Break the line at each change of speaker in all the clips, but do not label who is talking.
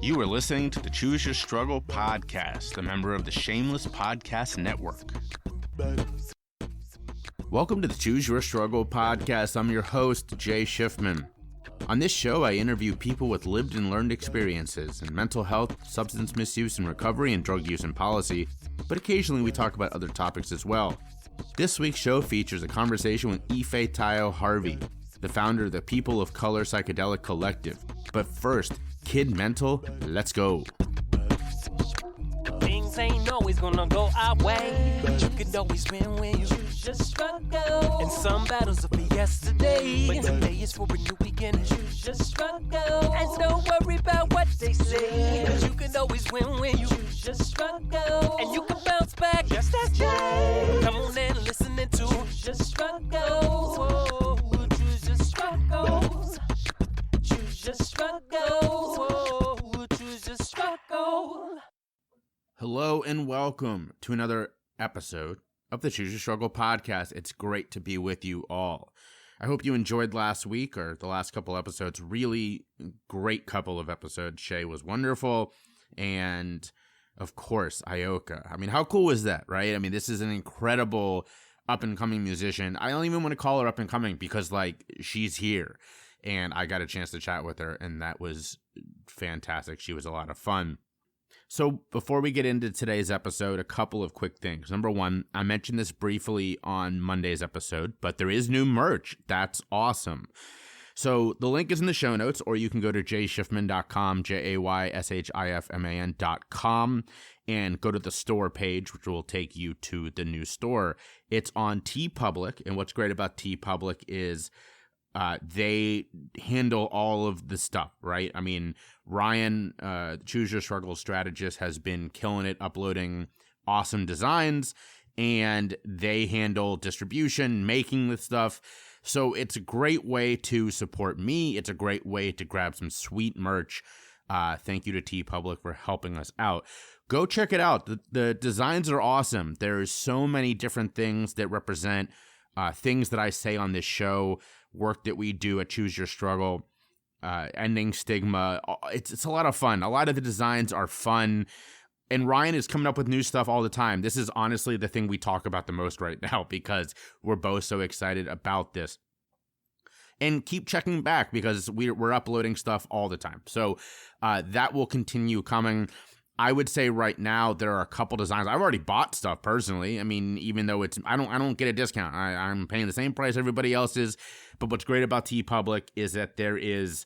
You are listening to the Choose Your Struggle podcast, a member of the Shameless Podcast Network. Welcome to the Choose Your Struggle podcast. I'm your host, Jay Shifman. On this show, I interview people with lived and learned experiences in mental health, substance misuse and recovery, and drug use and policy, but occasionally we talk about other topics as well. This week's show features a conversation with Ifetayo Harvey, the founder of the People of Color Psychedelic Collective. But first, Kid Mental, let's go.
Things ain't always gonna go our way. You can always win when you choose your struggle. And some battles will be yesterday, but today is for a new beginning. Choose your struggle. And don't worry about what they say, 'cause you can always win when you choose your struggle. And you can bounce back just as Jay. Come on and listen to Choose Your Struggles. Whoa, choose your struggles. Choose your struggles. Whoa, choose your struggle.
Hello and welcome to another episode of the Choose Your Struggle podcast. It's great to be with you all. I hope you enjoyed last week or the last couple episodes. Really great couple of episodes. Shay was wonderful. And of course, Ioka. I mean, how cool is that, right? I mean, this is an incredible up-and-coming musician. I don't even want to call her up-and-coming because, like, she's here. And I got a chance to chat with her, and that was fantastic. She was a lot of fun. So before we get into today's episode, a couple of quick things. Number one, I mentioned this briefly on Monday's episode, but there is new merch. That's awesome. So the link is in the show notes, or you can go to jayshifman.com, jayshifman.com, and go to the store page, which will take you to the new store. It's on TeePublic, and what's great about TeePublic is they handle all of the stuff, right? I mean, Ryan, Choose Your Struggle strategist, has been killing it, uploading awesome designs, and they handle distribution, making the stuff. So it's a great way to support me. It's a great way to grab some sweet merch. Thank you to TeePublic for helping us out. Go check it out. The designs are awesome. There's so many different things that represent things that I say on this show, work that we do at Choose Your Struggle, ending stigma. It's a lot of fun. A lot of the designs are fun. And Ryan is coming up with new stuff all the time. This is honestly the thing we talk about the most right now because we're both so excited about this. And keep checking back because we're uploading stuff all the time. So that will continue coming. I would say right now there are a couple designs. I've already bought stuff personally. I mean, even though I don't get a discount. I'm paying the same price everybody else is. But what's great about TeePublic is that there is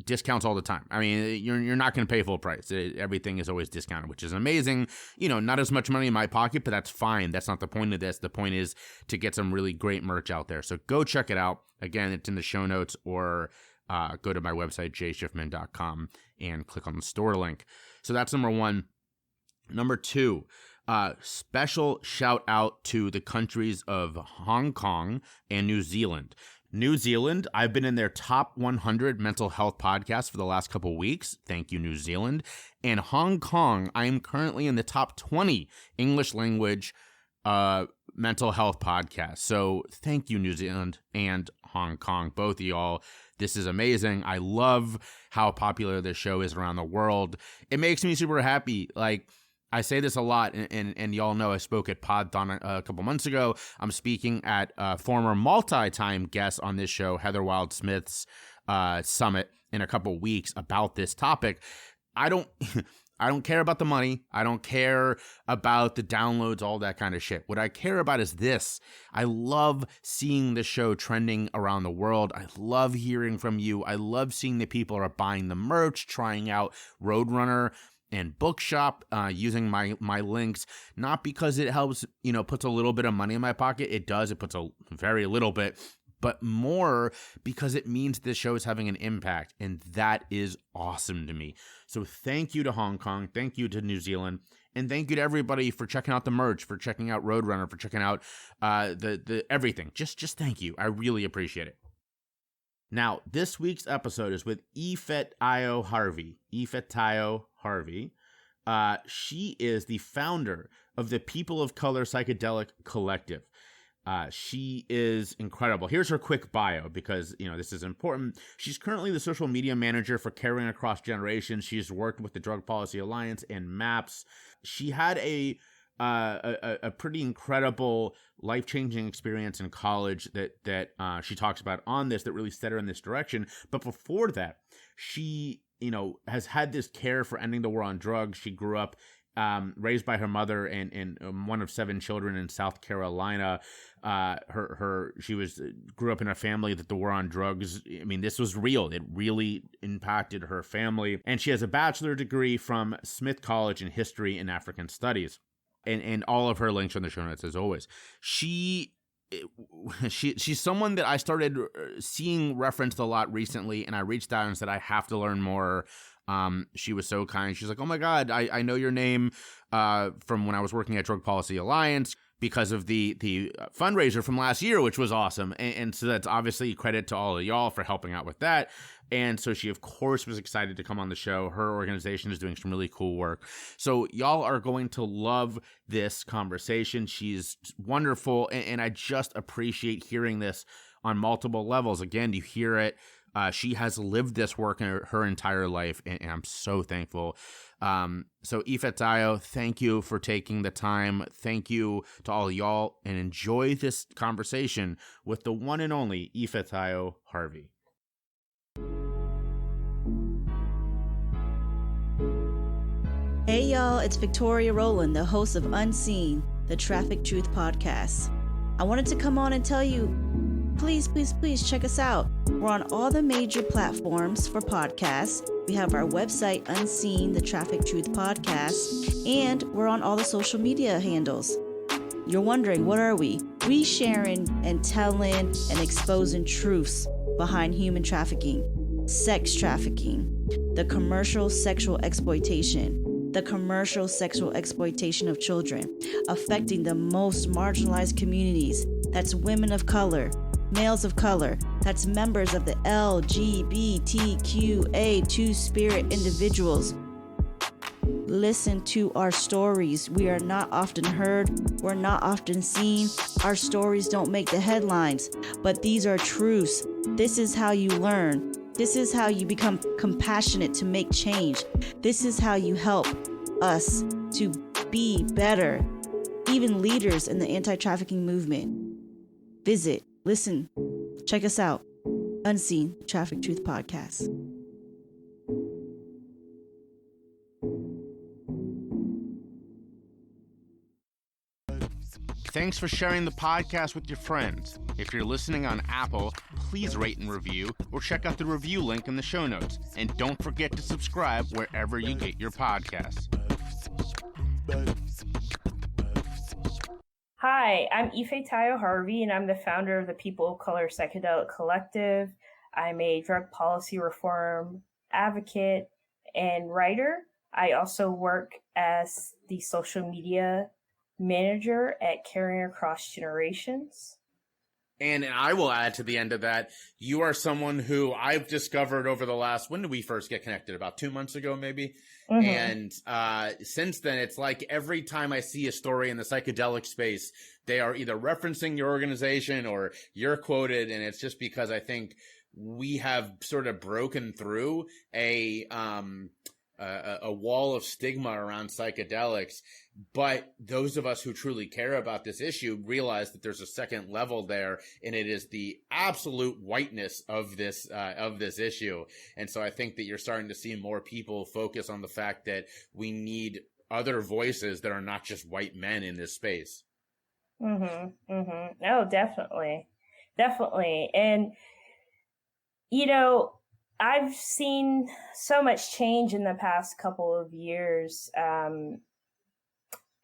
discounts all the time. I mean, you're not going to pay full price. Everything is always discounted, which is amazing. You know, not as much money in my pocket, but that's fine. That's not the point of this. The point is to get some really great merch out there. So go check it out. Again, it's in the show notes, or go to my website, jayshifman.com, and click on the store link. So that's number one. Number two, special shout out to the countries of Hong Kong and New Zealand. New Zealand, I've been in their top 100 mental health podcasts for the last couple weeks. Thank you, New Zealand. And Hong Kong, I am currently in the top 20 English language mental health podcasts. So thank you, New Zealand and Hong Kong, both of y'all. This is amazing. I love how popular this show is around the world. It makes me super happy. Like, I say this a lot, and y'all know I spoke at PodThon a couple months ago. I'm speaking at former multi-time guest on this show, Heather Wildsmith's summit in a couple weeks about this topic. I don't care about the money. I don't care about the downloads, all that kind of shit. What I care about is this. I love seeing the show trending around the world. I love hearing from you. I love seeing that people are buying the merch, trying out Roadrunner and Bookshop, using my links, not because it helps, puts a little bit of money in my pocket. It does. It puts a very little bit, but more because it means this show is having an impact, and that is awesome to me. So thank you to Hong Kong, thank you to New Zealand, and thank you to everybody for checking out the merch, for checking out Roadrunner, for checking out the everything. Just thank you. I really appreciate it. Now, this week's episode is with Ifetayo Harvey. Ifetayo Harvey. She is the founder of the People of Color Psychedelic Collective. She is incredible. Here's her quick bio because, this is important. She's currently the social media manager for Caring Across Generations. She's worked with the Drug Policy Alliance and MAPS. She had a pretty incredible life-changing experience in college that she talks about on this that really set her in this direction. But before that, she, has had this care for ending the war on drugs. She grew up raised by her mother and one of 7 children in South Carolina. She grew up in a family that the war on drugs, this was real. It really impacted her family. And she has a bachelor degree from Smith College in History and African Studies. And all of her links are in the show notes as always. She's someone that I started seeing referenced a lot recently, and I reached out and said, I have to learn more. She was so kind. She's like, oh my God, I know your name from when I was working at Drug Policy Alliance because of the fundraiser from last year, which was awesome. And so that's obviously credit to all of y'all for helping out with that. And so she, of course, was excited to come on the show. Her organization is doing some really cool work. So y'all are going to love this conversation. She's wonderful. And I just appreciate hearing this on multiple levels. Again, you hear it. She has lived this work in her entire life, and I'm so thankful. So Ifetayo, thank you for taking the time. Thank you to all y'all, and enjoy this conversation with the one and only Ifetayo Harvey.
Hey y'all, it's Victoria Rowland, the host of Unseen, the Traffic Truth podcast. I wanted to come on and tell you, please check us out. We're on all the major platforms for podcasts. We have our website, Unseen, the Traffic Truth podcast, and we're on all the social media handles. You're wondering, what are we? We sharing and telling and exposing truths behind human trafficking, sex trafficking, the commercial sexual exploitation of children, affecting the most marginalized communities. That's women of color, males of color, that's members of the LGBTQA2 spirit individuals. Listen to our stories. We are not often heard. We're not often seen. Our stories don't make the headlines, but these are truths. This is how you learn. This is how you become compassionate to make change. This is how you help us to be better, even leaders in the anti-trafficking movement. Visit, listen, check us out. Unseen Traffic Truth Podcast.
Thanks for sharing the podcast with your friends. If you're listening on Apple, please rate and review or check out the review link in the show notes. And don't forget to subscribe wherever you get your podcasts.
Hi, I'm Ifetayo Harvey, and I'm the founder of the People of Color Psychedelic Collective. I'm a drug policy reform advocate and writer. I also work as the social media manager at Caring Across Generations.
And I will add to the end of that, you are someone who I've discovered over the last, when did we first get connected? About 2 months ago, maybe? Mm-hmm. And since then, it's like every time I see a story in the psychedelic space, they are either referencing your organization or you're quoted. And it's just because I think we have sort of broken through a wall of stigma around psychedelics. But those of us who truly care about this issue realize that there's a second level there, and it is the absolute whiteness of this issue. And so I think that you're starting to see more people focus on the fact that we need other voices that are not just white men in this space.
No, definitely. And, I've seen so much change in the past couple of years,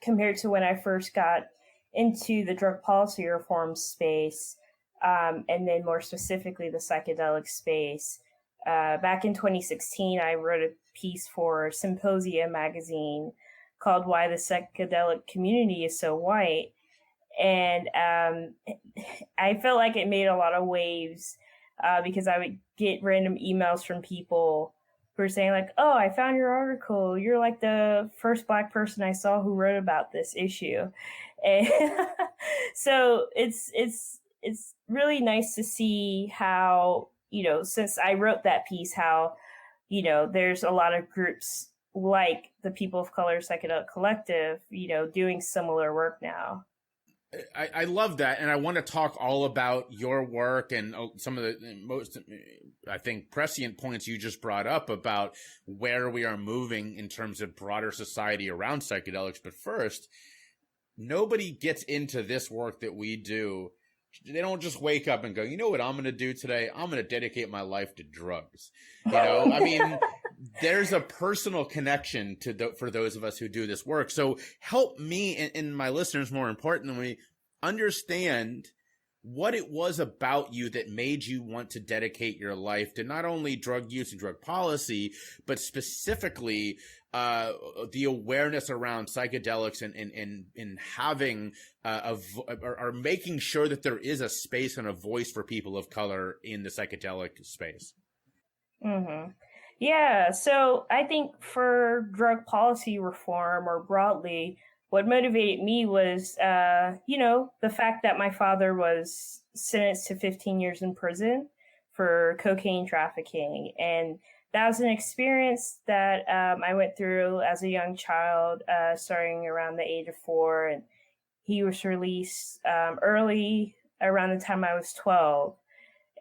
compared to when I first got into the drug policy reform space, and then more specifically the psychedelic space. Back in 2016, I wrote a piece for Symposia magazine called Why the Psychedelic Community is So White. And I felt like it made a lot of waves because I would get random emails from people were saying like, "Oh, I found your article. You're like the first Black person I saw who wrote about this issue." And so it's really nice to see how, since I wrote that piece, how, there's a lot of groups like the People of Color Psychedelic Collective, doing similar work now.
I love that, and I want to talk all about your work and some of the most, I think, prescient points you just brought up about where we are moving in terms of broader society around psychedelics. But first, nobody gets into this work that we do. They don't just wake up and go, you know what I'm going to do today? I'm going to dedicate my life to drugs. I mean, there's a personal connection for those of us who do this work. So help me and my listeners, more importantly, understand what it was about you that made you want to dedicate your life to not only drug use and drug policy, but specifically the awareness around psychedelics and having or making sure that there is a space and a voice for people of color in the psychedelic space.
Mm-hmm. Yeah, so I think for drug policy reform or broadly, what motivated me was, the fact that my father was sentenced to 15 years in prison for cocaine trafficking. And that was an experience that I went through as a young child, starting around the age of 4. And he was released early, around the time I was 12.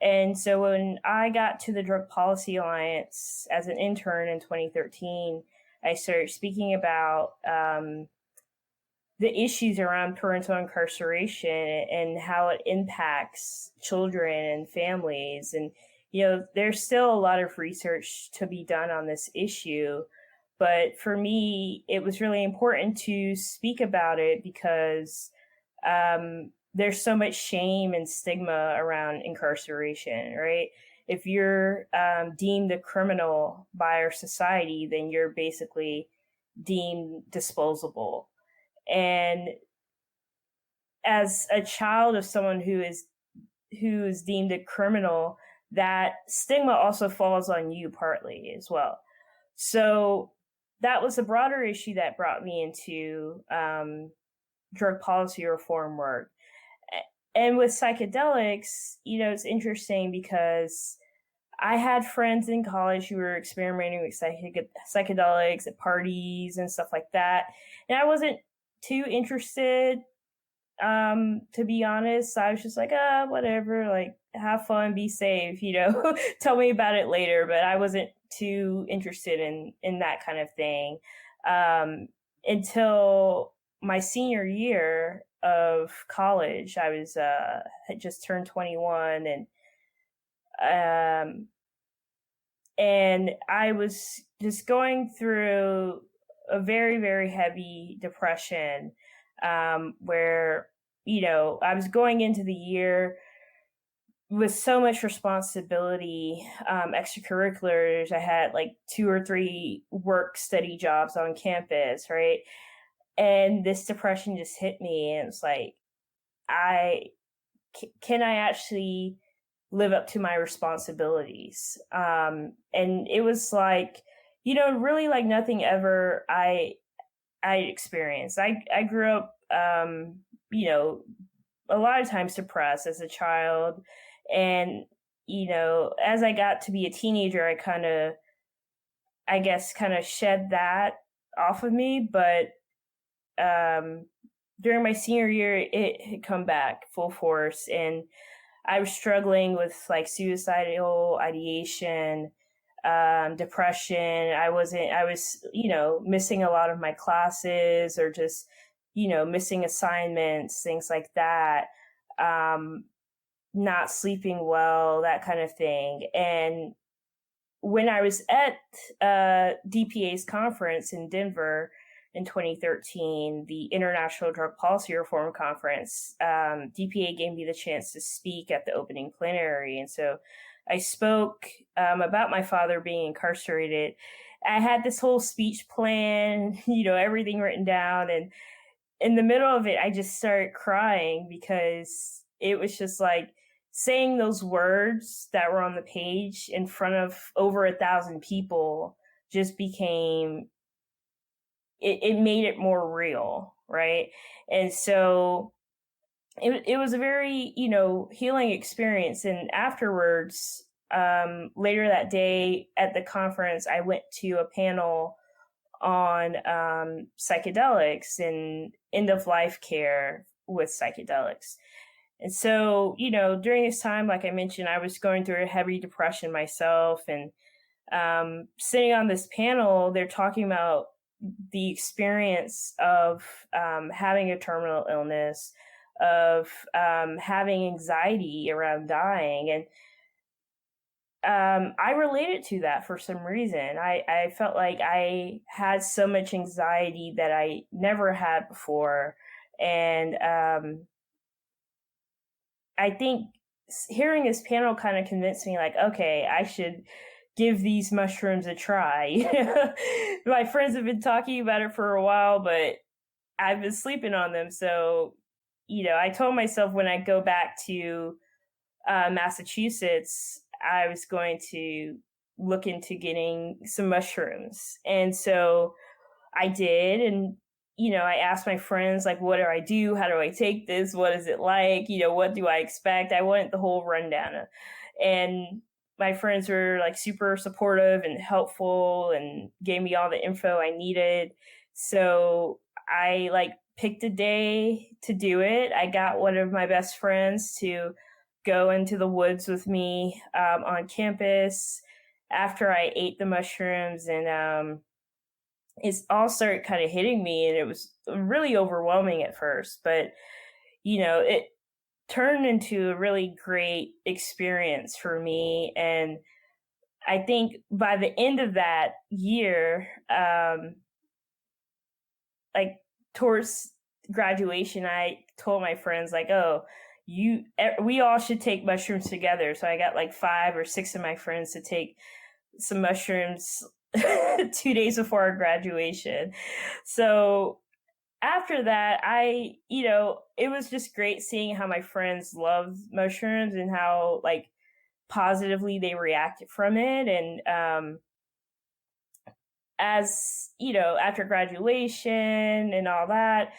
And so when I got to the Drug Policy Alliance as an intern in 2013, I started speaking about the issues around parental incarceration and how it impacts children and families. And, there's still a lot of research to be done on this issue. But for me, it was really important to speak about it because there's so much shame and stigma around incarceration, right? If you're deemed a criminal by our society, then you're basically deemed disposable. And as a child of someone who is deemed a criminal, that stigma also falls on you partly as well. So that was a broader issue that brought me into drug policy reform work. And with psychedelics, it's interesting because I had friends in college who were experimenting with psychedelics at parties and stuff like that. And I wasn't too interested, to be honest. I was just like, whatever, like, have fun, be safe, tell me about it later. But I wasn't too interested in that kind of thing until my senior year of college. I was had just turned 21, and I was just going through a very, very heavy depression, where I was going into the year with so much responsibility, extracurriculars. I had like 2 or 3 work study jobs on campus, right? And this depression just hit me, and it's like, can I actually live up to my responsibilities? And it was like, really like nothing ever I experienced. I grew up, a lot of times depressed as a child. And, as I got to be a teenager, I kind of shed that off of me. But during my senior year, it had come back full force, and I was struggling with like suicidal ideation, depression. I was, missing a lot of my classes, or just, missing assignments, things like that. Not sleeping well, that kind of thing. And when I was at DPA's conference in Denver in 2013, the International Drug Policy Reform Conference, DPA gave me the chance to speak at the opening plenary. And so I spoke about my father being incarcerated. I had this whole speech plan, everything written down. And in the middle of it, I just started crying because it was just like saying those words that were on the page in front of over 1,000 people just became, it made it more real, right? And so it was a very, healing experience. And afterwards, later that day at the conference, I went to a panel on psychedelics and end of life care with psychedelics. And so, during this time, like I mentioned, I was going through a heavy depression myself, and sitting on this panel, they're talking about the experience of having a terminal illness, of having anxiety around dying. And I related to that for some reason. I felt like I had so much anxiety that I never had before. And I think hearing this panel kind of convinced me, like, okay, I should give these mushrooms a try. My friends have been talking about it for a while, but I've been sleeping on them. So, I told myself when I go back to Massachusetts, I was going to look into getting some mushrooms. And so I did. And, I asked my friends, like, what do I do? How do I take this? What is it like? What do I expect? I wanted the whole rundown. And my friends were like super supportive and helpful and gave me all the info I needed. So I picked a day to do it. I got one of my best friends to go into the woods with me on campus after I ate the mushrooms, and it all started kind of hitting me, and it was really overwhelming at first, but it turned into a really great experience for me. And I think by the end of that year, towards graduation, I told my friends, like, oh, we all should take mushrooms together. So I got 5 or 6 of my friends to take some mushrooms 2 days before our graduation. So after that, it was just great seeing how my friends loved mushrooms and how positively they reacted from it. And as after graduation and all that,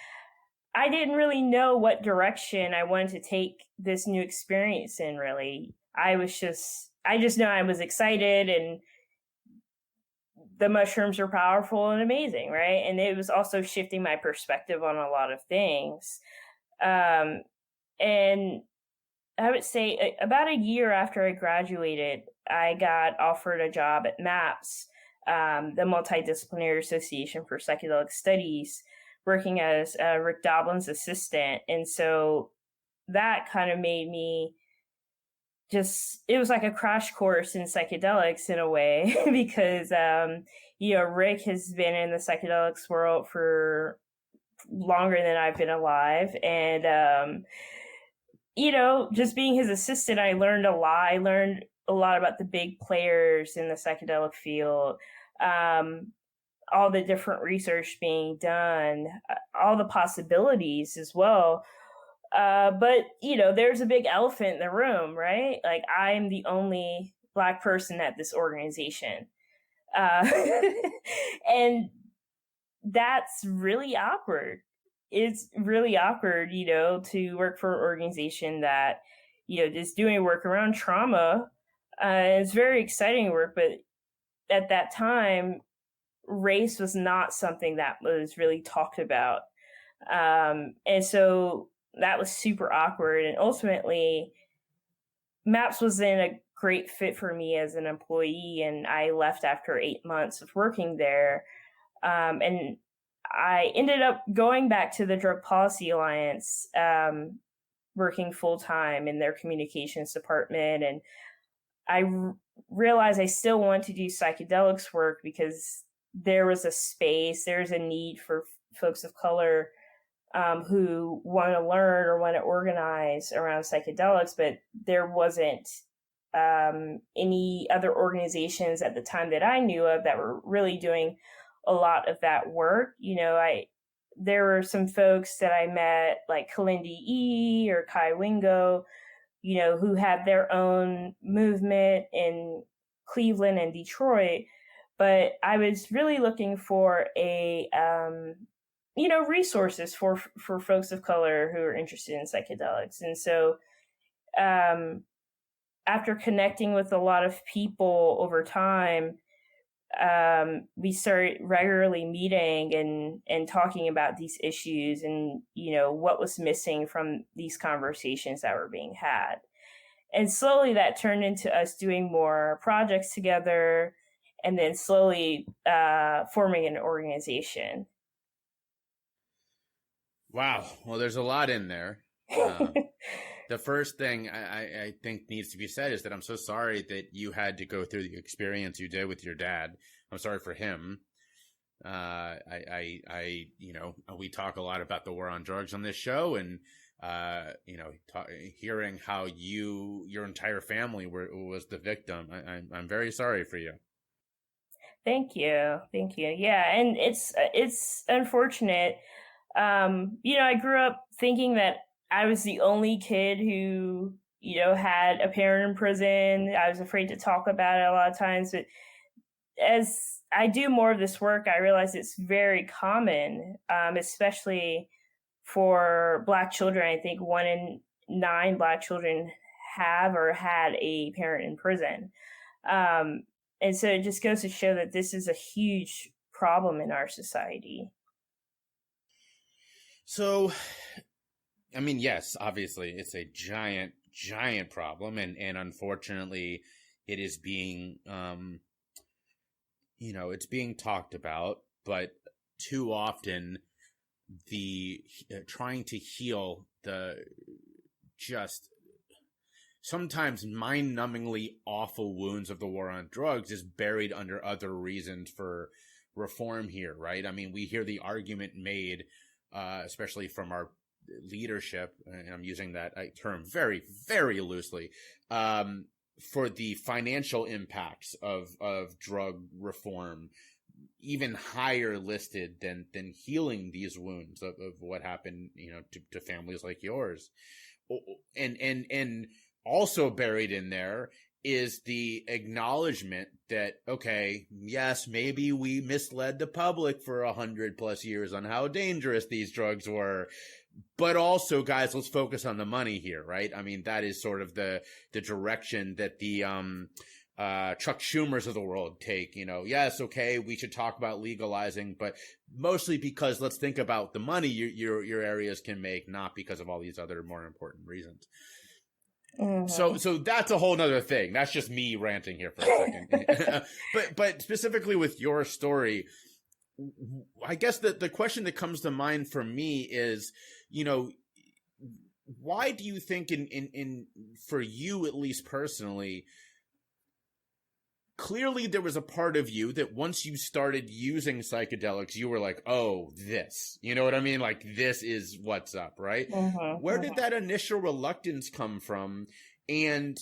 I didn't really know what direction I wanted to take this new experience in, really. I just know I was excited, and the mushrooms are powerful and amazing, right? And it was also shifting my perspective on a lot of things. And I would say about a year after I graduated, I got offered a job at MAPS, the Multidisciplinary Association for Psychedelic Studies, working as Rick Doblin's assistant. And so that kind of made me it was like a crash course in psychedelics in a way, because, Rick has been in the psychedelics world for longer than I've been alive. And, just being his assistant, I learned a lot. I learned a lot about the big players in the psychedelic field, all the different research being done, all the possibilities as well. But, there's a big elephant in the room, right? I'm the only Black person at this organization. And that's really awkward. It's really awkward, to work for an organization that, is doing work around trauma. It's very exciting work, but at that time, race was not something that was really talked about. And so that was super awkward. And ultimately, MAPS wasn't a great fit for me as an employee, and I left after 8 months of working there. And I ended up going back to the Drug Policy Alliance, working full-time in their communications department. And I realized I still want to do psychedelics work because there was a space, there's a need for folks of color who want to learn or want to organize around psychedelics, but there wasn't any other organizations at the time that I knew of that were really doing a lot of that work. There were some folks that I met, like Kalindi E. or Kai Wingo, who had their own movement in Cleveland and Detroit. But I was really looking for resources for folks of color who are interested in psychedelics. And so after connecting with a lot of people over time, we started regularly meeting and talking about these issues and, what was missing from these conversations that were being had. And slowly that turned into us doing more projects together and then slowly forming an organization.
Wow. Well, there's a lot in there. The first thing I think needs to be said is that I'm so sorry that you had to go through the experience you did with your dad. I'm sorry for him. We talk a lot about the war on drugs on this show, and hearing how your entire family was the victim. I'm very sorry for you.
Thank you. Yeah, and it's unfortunate. I grew up thinking that I was the only kid who, had a parent in prison. I was afraid to talk about it a lot of times. But as I do more of this work, I realize it's very common, especially for Black children. I think 1 in 9 Black children have or had a parent in prison. And so it just goes to show that this is a huge problem in our society.
So, I mean, yes, obviously it's a giant problem. And unfortunately it is being, it's being talked about, but too often the trying to heal the just sometimes mind-numbingly awful wounds of the war on drugs is buried under other reasons for reform here, right? I mean, we hear the argument made, especially from our leadership, and I'm using that term very, very loosely, for the financial impacts of drug reform, even higher listed than healing these wounds of what happened, to families like yours. And also buried in there is the acknowledgement that, okay, yes, maybe we misled the public for 100+ years on how dangerous these drugs were, but also, guys, let's focus on the money here, right? I mean, that is sort of the direction that the Chuck Schumers of the world take. Yes, okay, we should talk about legalizing, but mostly because let's think about the money your areas can make, not because of all these other more important reasons. Mm-hmm. So that's a whole nother thing. That's just me ranting here for a second. but specifically with your story, I guess the question that comes to mind for me is, why do you think in for you, at least personally, clearly there was a part of you that once you started using psychedelics, you were like, oh, this, you know what I mean? Like, this is what's up, right? Mm-hmm, Where did that initial reluctance come from? And,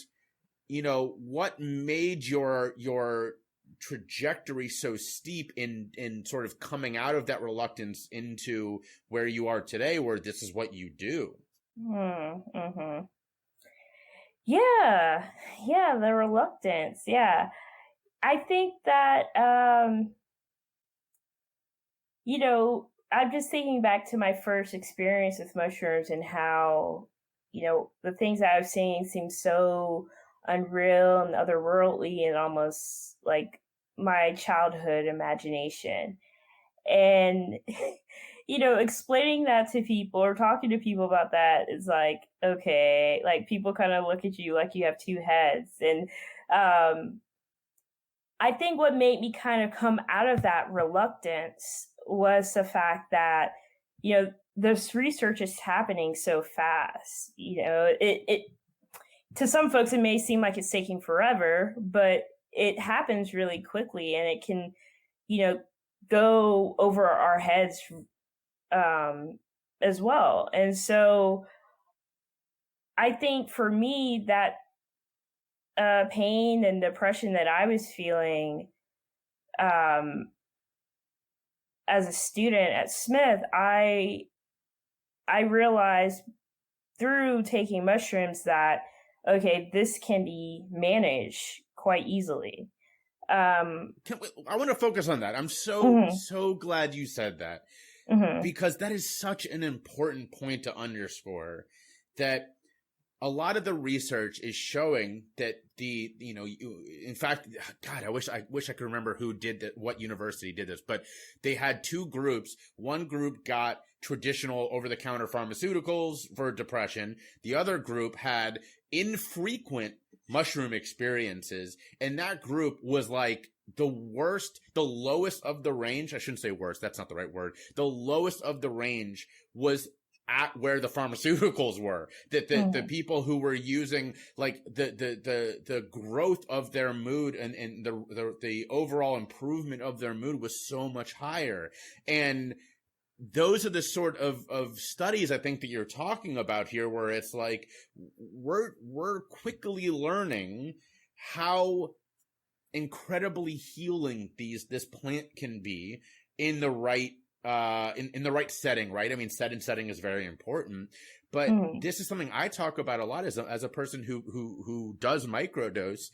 what made your trajectory so steep in sort of coming out of that reluctance into where you are today, where this is what you do?
Mm-hmm. Yeah, the reluctance. Yeah. I think that, I'm just thinking back to my first experience with mushrooms and how, the things that I was seeing seemed so unreal and otherworldly and almost like my childhood imagination. And, explaining that to people or talking to people about that is like, okay, like people kind of look at you like you have two heads. And, I think what made me kind of come out of that reluctance was the fact that, this research is happening so fast. It to some folks, it may seem like it's taking forever, but it happens really quickly and it can, go over our heads as well. And so I think for me that pain and depression that I was feeling as a student at Smith, I realized through taking mushrooms that okay, this can be managed quite easily.
I want to focus on that. I'm so glad you said that, because that is such an important point to underscore, that a lot of the research is showing that in fact, God, I wish I could remember who did that, what university did this, but they had two groups. One group got traditional over-the-counter pharmaceuticals for depression. The other group had infrequent mushroom experiences, and that group was like the lowest of the range. I shouldn't say worst, that's not the right word. The lowest of the range was at where the pharmaceuticals were. That the people who were using, like, the growth of their mood and the overall improvement of their mood was so much higher. And those are the sort of studies I think that you're talking about here, where it's like we're quickly learning how incredibly healing this plant can be in the right in the right setting, right? I mean, setting is very important, but this is something I talk about a lot as a person who does microdose.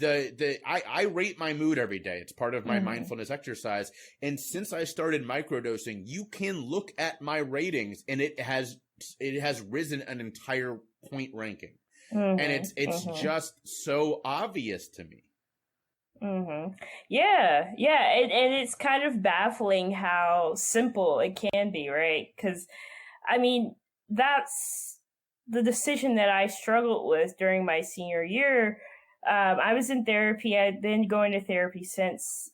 I rate my mood every day. It's part of my mindfulness exercise. And since I started microdosing, you can look at my ratings, and it has risen an entire point ranking. And it's just so obvious to me.
Yeah. And it's kind of baffling how simple it can be, right? Because, I mean, that's the decision that I struggled with during my senior year. I was in therapy. I'd been going to therapy since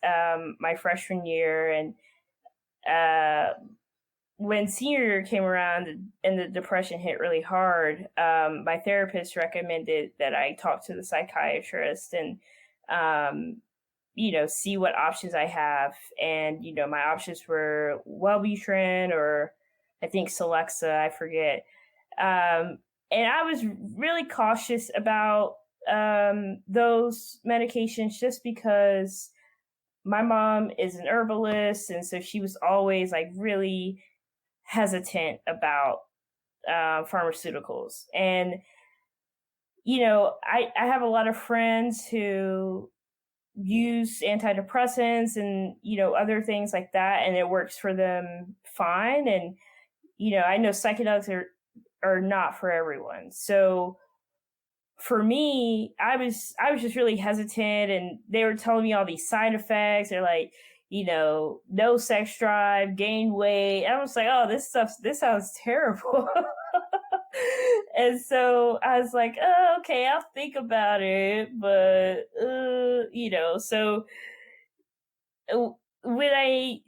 my freshman year. And when senior year came around and the depression hit really hard, my therapist recommended that I talk to the psychiatrist and, see what options I have. And, my options were Wellbutrin, or I think Celexa, I forget. And I was really cautious about those medications, just because my mom is an herbalist, and so she was always like really hesitant about pharmaceuticals. And I have a lot of friends who use antidepressants and other things like that, and it works for them fine. And I know psychedelics are not for everyone. So for me, I was just really hesitant, and they were telling me all these side effects. They're like, no sex drive, gain weight. And I was like, oh, this sounds terrible. And so I was like, oh, okay, I'll think about it. But, so when I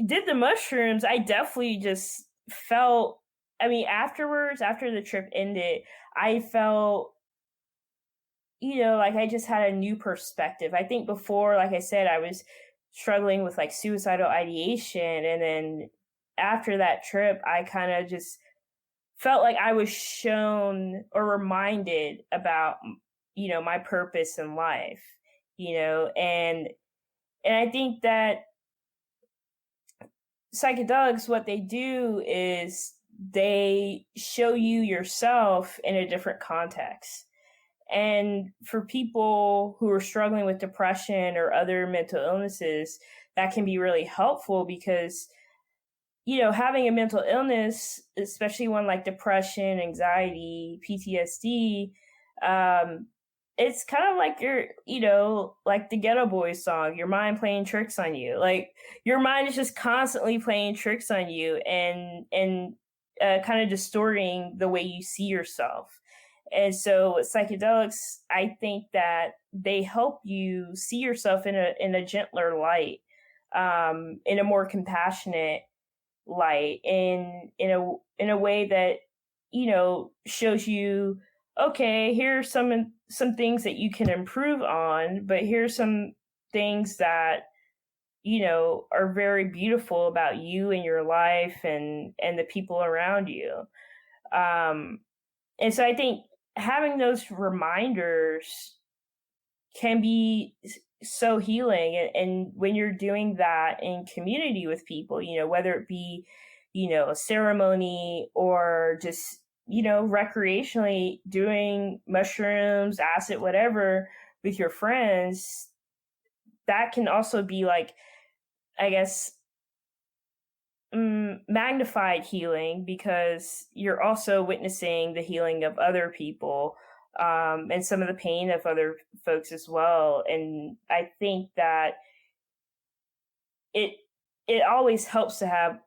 did the mushrooms, I definitely just felt, afterwards, after the trip ended, I felt, like I just had a new perspective. I think before, like I said, I was struggling with like suicidal ideation. And then after that trip, I kind of just felt like I was shown or reminded about, my purpose in life, and I think that psychedelics, what they do is they show you yourself in a different context. And for people who are struggling with depression or other mental illnesses, that can be really helpful, because having a mental illness, especially one like depression, anxiety, PTSD, it's kind of like like the Ghetto Boys song, your mind playing tricks on you. Like, your mind is just constantly playing tricks on you and kind of distorting the way you see yourself. And so with psychedelics, I think that they help you see yourself in a gentler light, in a more compassionate light, in a way that shows you, okay, here are some things that you can improve on, but here's some things that are very beautiful about you and your life and the people around you. And so I think having those reminders can be so healing. And when you're doing that in community with people, whether it be, a ceremony or just, recreationally doing mushrooms, acid, whatever with your friends, that can also be like, I guess, magnified healing, because you're also witnessing the healing of other people, and some of the pain of other folks as well. And I think that it always helps to have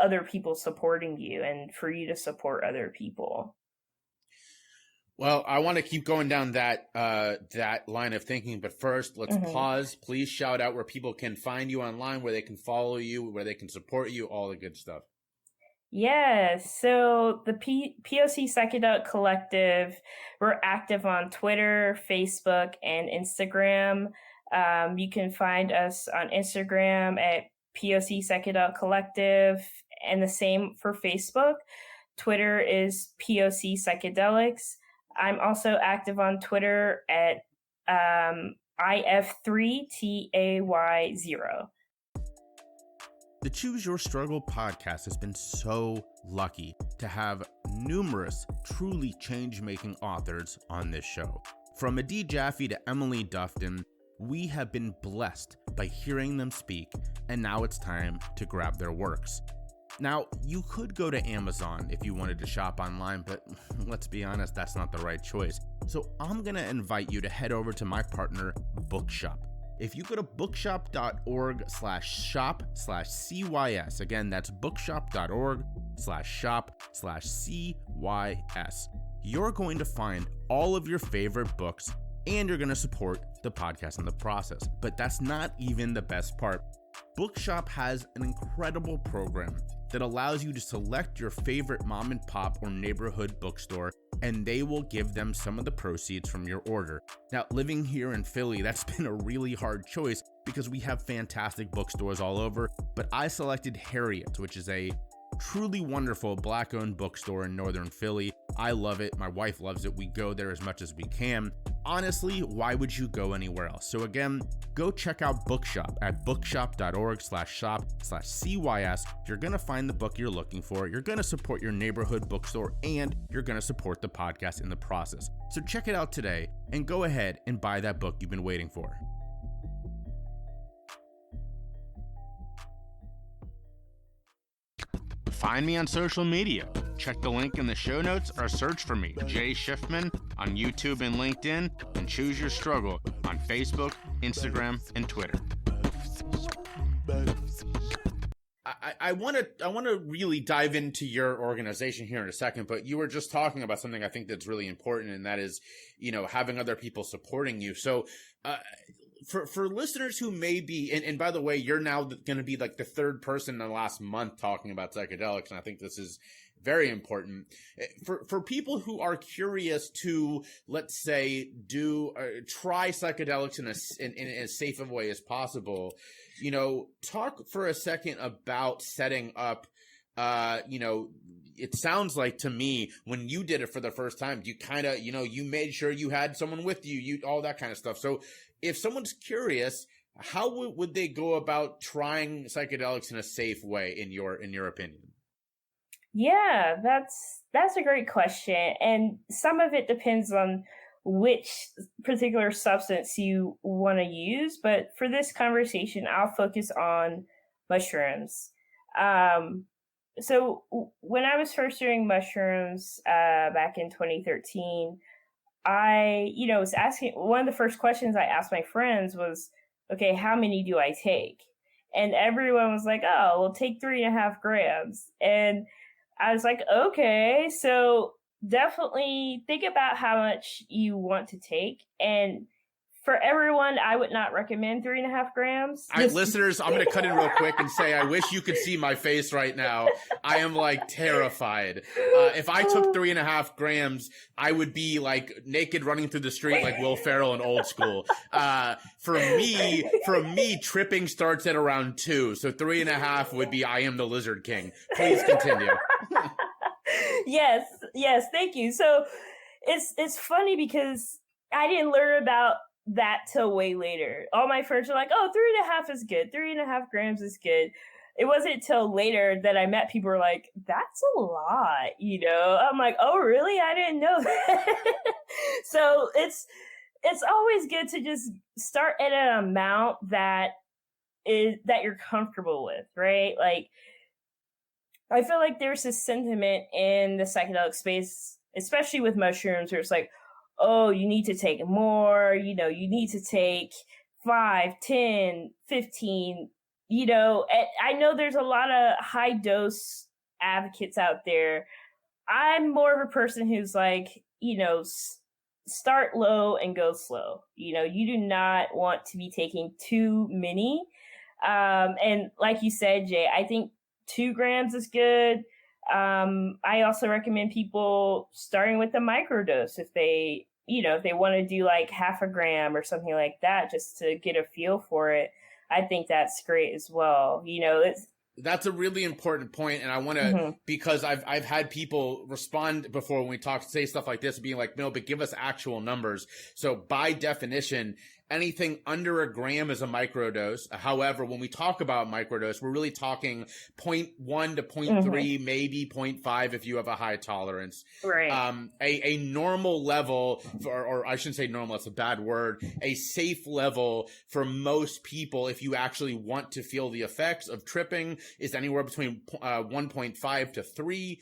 other people supporting you and for you to support other people.
Well, I want to keep going down that line of thinking, but first, let's pause. Please shout out where people can find you online, where they can follow you, where they can support you, all the good stuff.
Yes. So the POC Psychedelic Collective, we're active on Twitter, Facebook, and Instagram. You can find us on Instagram at POC Psychedelic Collective, and the same for Facebook. Twitter is POC Psychedelics. I'm also active on Twitter at IF3TAY0.
The Choose Your Struggle podcast has been so lucky to have numerous truly change-making authors on this show. From Adi Jaffe to Emily Dufton, we have been blessed by hearing them speak, and now it's time to grab their works. Now, you could go to Amazon if you wanted to shop online, but let's be honest, that's not the right choice. So I'm going to invite you to head over to my partner, Bookshop. If you go to bookshop.org/shop/CYS, again, that's bookshop.org/shop/CYS, you're going to find all of your favorite books, and you're going to support the podcast in the process. But that's not even the best part. Bookshop has an incredible program that allows you to select your favorite mom and pop or neighborhood bookstore, and they will give them some of the proceeds from your order. Now, living here in Philly, that's been a really hard choice because we have fantastic bookstores all over, but I selected Harriet's, which is a truly wonderful Black-owned bookstore in Northern Philly. I love it. My wife loves it. We go there as much as we can. Honestly, why would you go anywhere else? So again, go check out Bookshop at bookshop.org/shop/CYS. You're going to find the book you're looking for. You're going to support your neighborhood bookstore, and you're going to support the podcast in the process. So check it out today and go ahead and buy that book you've been waiting for. Find me on social media. Check the link in the show notes or search for me, Jay Shifman, on YouTube and LinkedIn, and Choose Your Struggle on Facebook, Instagram, and Twitter. I want to really dive into your organization here in a second, but you were just talking about something I think that's really important, and that is, having other people supporting you. So, for listeners who may be, and by the way, you're now going to be like the third person in the last month talking about psychedelics, and I think this is very important. For people who are curious to, let's say, try psychedelics in as safe a way as possible, talk for a second about setting up. It sounds like to me when you did it for the first time, you kind of, you made sure you had someone with you, all that kind of stuff. So if someone's curious, how would they go about trying psychedelics in a safe way, in your opinion?
Yeah, that's a great question. And some of it depends on which particular substance you want to use. But for this conversation, I'll focus on mushrooms. So when I was first doing mushrooms back in 2013, I, was asking, one of the first questions I asked my friends was, okay, how many do I take? And everyone was like, oh, well, take 3.5 grams. And I was like, okay, so definitely think about how much you want to take. And for everyone, I would not recommend 3.5 grams.
All right, listeners, I'm going to cut in real quick and say I wish you could see my face right now. I am terrified. If I took 3.5 grams, I would be naked running through the street like Will Ferrell in Old School. For me, tripping starts at around 2. So 3.5 would be I am the Lizard King. Please continue.
Yes, thank you. So it's funny because I didn't learn about that till way later. All my friends are like, oh, 3.5 is good. 3.5 grams is good. it wasn't until later that I met people who were like, that's a lot, you know? I'm like, oh, really? I didn't know that. So it's always good to just start at an amount that you're comfortable with, right? Like, I feel like there's this sentiment in the psychedelic space, especially with mushrooms, where it's like, oh, you need to take more, you know, you need to take 5, 10, 15, you know. And I know there's a lot of high dose advocates out there. I'm more of a person who's like, you know, start low and go slow. You know, you do not want to be taking too many. And like you said, Jay, I think 2 grams is good. I also recommend people starting with a microdose if they, you know, if they want to do like 0.5 gram or something like that, just to get a feel for it. I think that's great as well. You know,
that's a really important point, and I want to because I've had people respond before when we say stuff like this, being like, no, but give us actual numbers. So by definition, anything under 1 gram is a microdose. However, when we talk about microdose, we're really talking 0.1 to 0.3, maybe 0.5 if you have a high tolerance.
Right.
A normal level, or I shouldn't say normal, that's a bad word, a safe level for most people, if you actually want to feel the effects of tripping, is anywhere between 1.5 to 3.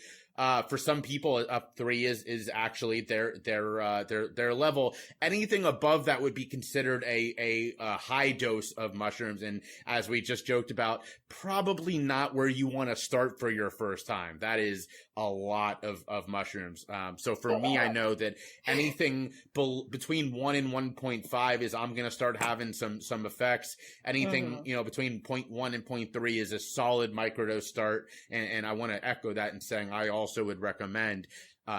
For some people, 3 is actually their level. Anything above that would be considered a high dose of mushrooms, and as we just joked about, probably not where you want to start for your first time. That is a lot of mushrooms. So for me, I know that anything between 1 and 1.5 is I'm gonna start having some effects. Anything you know between 0.1 and 0.3 is a solid microdose start, and I want to echo that in saying I also would recommend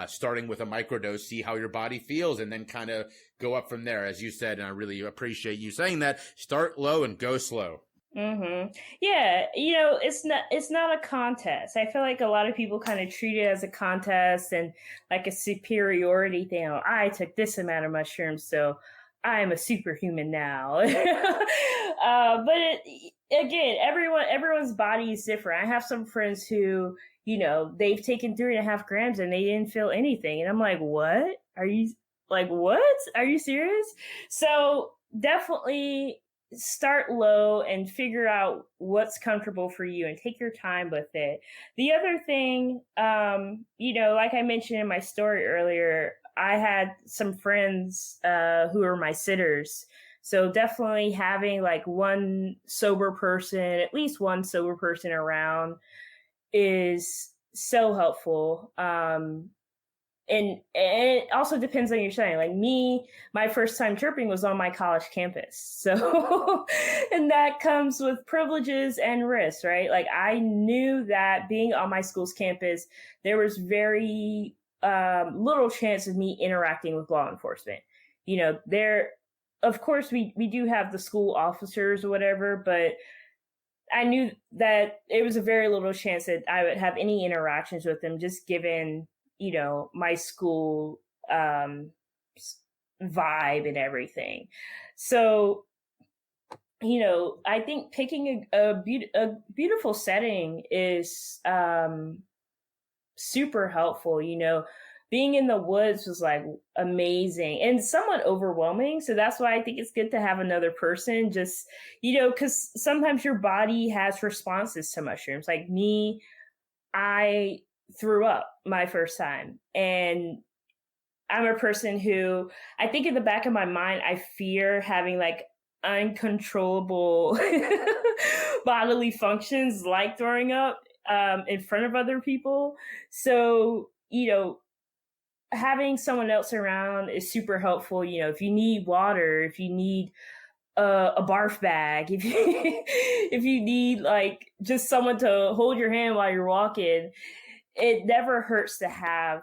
starting with a microdose, see how your body feels, and then kind of go up from there, as you said. And I really appreciate you saying that. Start low and go slow.
Yeah, you know, it's not a contest. I feel like a lot of people kind of treat it as a contest and like a superiority thing. Oh, I took this amount of mushrooms, so I'm a superhuman now. But again, everyone's body is different. I have some friends who, you know, they've taken 3.5 grams and they didn't feel anything. And I'm like, what? Are you serious? So definitely start low and figure out what's comfortable for you and take your time with it. The other thing, you know, like I mentioned in my story earlier, I had some friends who were my sitters. So definitely having like one sober person, at least one sober person around, is so helpful. And it also depends on your setting. Like me, my first time tripping was on my college campus. So, and that comes with privileges and risks, right? Like I knew that being on my school's campus, there was very little chance of me interacting with law enforcement. You know, of course, we do have the school officers or whatever, but I knew that it was a very little chance that I would have any interactions with them, just given, you know, my school vibe and everything. So, you know, I think picking a beautiful setting is super helpful. You know, being in the woods was like amazing and somewhat overwhelming. So that's why I think it's good to have another person, just, you know, because sometimes your body has responses to mushrooms. Like me, I threw up my first time, and I'm a person who, I think in the back of my mind, I fear having like uncontrollable bodily functions like throwing up in front of other people. So, you know, having someone else around is super helpful. You know, if you need water, if you need a barf bag, if you need like just someone to hold your hand while you're walking, it never hurts to have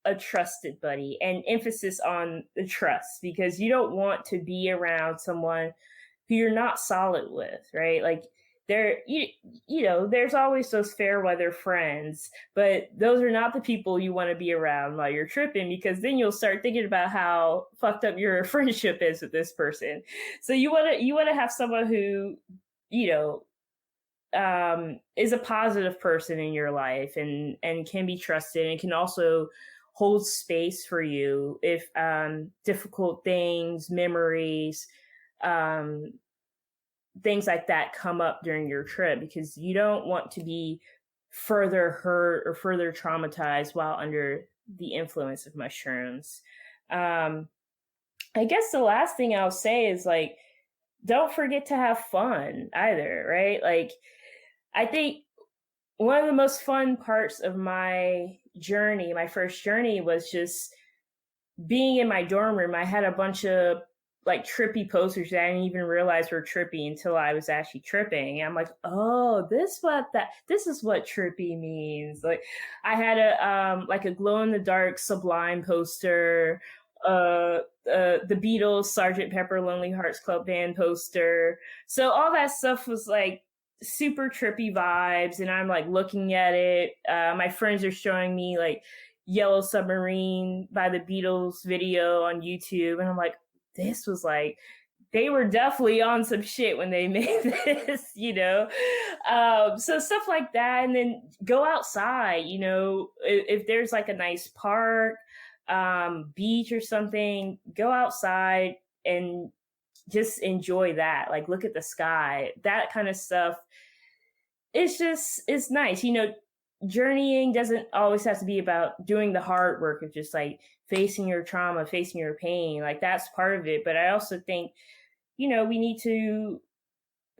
a trusted buddy, and emphasis on the trust, because you don't want to be around someone who you're not solid with, right? Like you know, there's always those fair weather friends, but those are not the people you want to be around while you're tripping, because then you'll start thinking about how fucked up your friendship is with this person. So you want to have someone who, you know, is a positive person in your life and can be trusted, and can also hold space for you if difficult things, memories, things like that come up during your trip, because you don't want to be further hurt or further traumatized while under the influence of mushrooms. I guess the last thing I'll say is, like, don't forget to have fun either, right? Like, I think one of the most fun parts of my journey, my first journey, was just being in my dorm room. I had a bunch of like trippy posters that I didn't even realize were trippy until I was actually tripping. And I'm like, oh, this is what trippy means. Like, I had a glow in the dark Sublime poster, the Beatles Sgt. Pepper Lonely Hearts Club Band poster. So all that stuff was like super trippy vibes, and I'm like looking at it. My friends are showing me like Yellow Submarine by the Beatles video on YouTube, and I'm like, this was like, they were definitely on some shit when they made this, you know? So stuff like that. And then go outside, you know, if there's like a nice park, beach or something, go outside and just enjoy that. Like, look at the sky, that kind of stuff. It's nice. You know, journeying doesn't always have to be about doing the hard work of just like facing your trauma, facing your pain. Like, that's part of it. But I also think, you know, we need to